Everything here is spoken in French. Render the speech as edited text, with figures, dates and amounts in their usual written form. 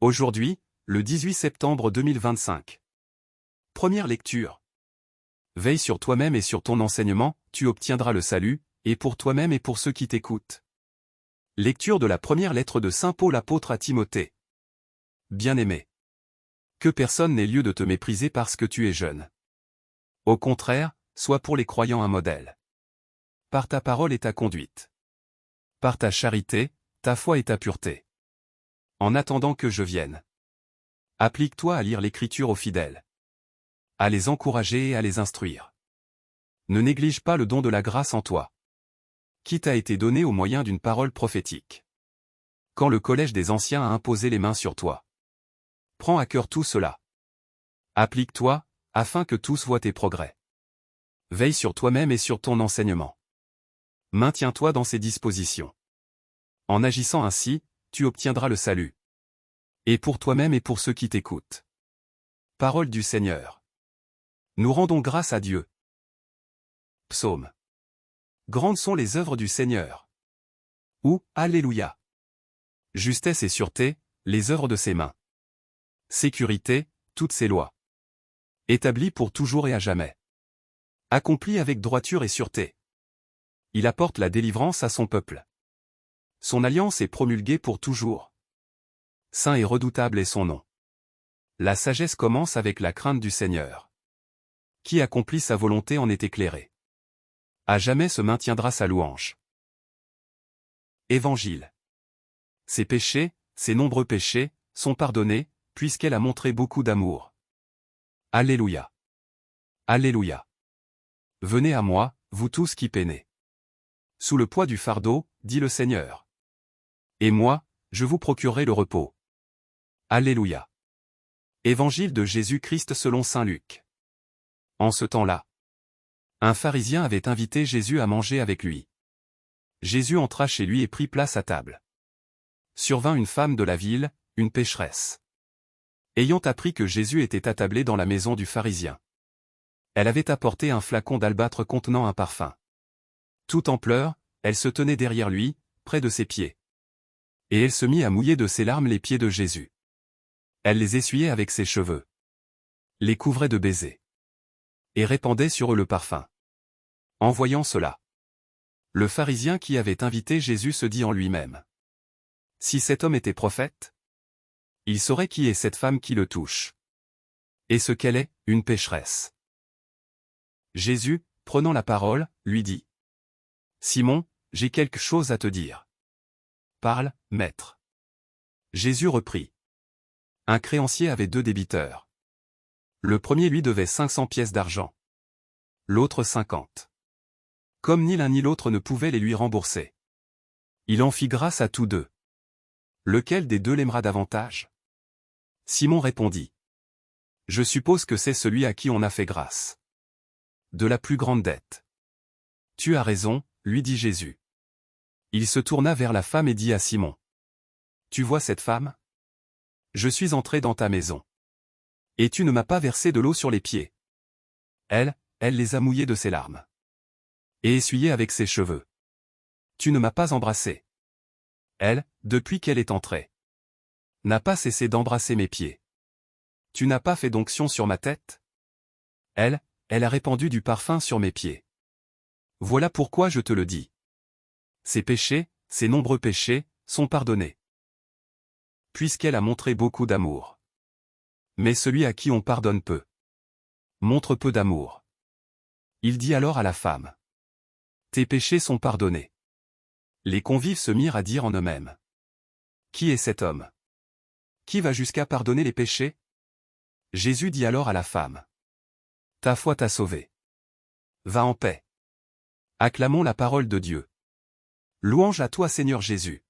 Aujourd'hui, le 18 septembre 2025. Première lecture. Veille sur toi-même et sur ton enseignement, tu obtiendras le salut, et pour toi-même et pour ceux qui t'écoutent. Lecture de la première lettre de Saint Paul apôtre à Timothée. Bien-aimé. Que personne n'ait lieu de te mépriser parce que tu es jeune. Au contraire, sois pour les croyants un modèle. Par ta parole et ta conduite. Par ta charité, ta foi et ta pureté. En attendant que je vienne. Applique-toi à lire l'Écriture aux fidèles. À les encourager et à les instruire. Ne néglige pas le don de la grâce en toi. Qui t'a été donné au moyen d'une parole prophétique. Quand le collège des anciens a imposé les mains sur toi. Prends à cœur tout cela. Applique-toi, afin que tous voient tes progrès. Veille sur toi-même et sur ton enseignement. Maintiens-toi dans ces dispositions. En agissant ainsi, tu obtiendras le salut. Et pour toi-même et pour ceux qui t'écoutent. Parole du Seigneur. Nous rendons grâce à Dieu. Psaume. Grandes sont les œuvres du Seigneur. Ou, Alléluia. Justesse et sûreté, les œuvres de ses mains. Sécurité, toutes ses lois. Établies pour toujours et à jamais. Accomplies avec droiture et sûreté. Il apporte la délivrance à son peuple. Son alliance est promulguée pour toujours. Saint et redoutable est son nom. La sagesse commence avec la crainte du Seigneur. Qui accomplit sa volonté en est éclairé. À jamais se maintiendra sa louange. Évangile. Ses péchés, ses nombreux péchés, sont pardonnés, puisqu'elle a montré beaucoup d'amour. Alléluia. Alléluia. Venez à moi, vous tous qui peinez. Sous le poids du fardeau, dit le Seigneur. Et moi, je vous procurerai le repos. Alléluia. Évangile de Jésus-Christ selon saint Luc. En ce temps-là, un pharisien avait invité Jésus à manger avec lui. Jésus entra chez lui et prit place à table. Survint une femme de la ville, une pécheresse. Ayant appris que Jésus était attablé dans la maison du pharisien. Elle avait apporté un flacon d'albâtre contenant un parfum. Tout en pleurs, elle se tenait derrière lui, près de ses pieds. Et elle se mit à mouiller de ses larmes les pieds de Jésus. Elle les essuyait avec ses cheveux. Les couvrait de baisers. Et répandait sur eux le parfum. En voyant cela, le pharisien qui avait invité Jésus se dit en lui-même. Si cet homme était prophète, il saurait qui est cette femme qui le touche. Et ce qu'elle est, une pécheresse. Jésus, prenant la parole, lui dit. Simon, j'ai quelque chose à te dire. Parle, maître. Jésus reprit. Un créancier avait 2 débiteurs. Le premier lui devait 500 pièces d'argent. L'autre 50. Comme ni l'un ni l'autre ne pouvait les lui rembourser. Il en fit grâce à tous 2. Lequel des 2 l'aimera davantage? Simon répondit. Je suppose que c'est celui à qui on a fait grâce. De la plus grande dette. Tu as raison, lui dit Jésus. Il se tourna vers la femme et dit à Simon. Tu vois cette femme? Je suis entré dans ta maison. Et tu ne m'as pas versé de l'eau sur les pieds. Elle les a mouillés de ses larmes. Et essuyés avec ses cheveux. Tu ne m'as pas embrassé. Elle, depuis qu'elle est entrée, n'a pas cessé d'embrasser mes pieds. Tu n'as pas fait d'onction sur ma tête? Elle a répandu du parfum sur mes pieds. Voilà pourquoi je te le dis. Ses péchés, ses nombreux péchés, sont pardonnés. Puisqu'elle a montré beaucoup d'amour. Mais celui à qui on pardonne peu, montre peu d'amour. Il dit alors à la femme. Tes péchés sont pardonnés. Les convives se mirent à dire en eux-mêmes. Qui est cet homme? Qui va jusqu'à pardonner les péchés? Jésus dit alors à la femme. Ta foi t'a sauvée. Va en paix. Acclamons la parole de Dieu. Louange à toi Seigneur Jésus.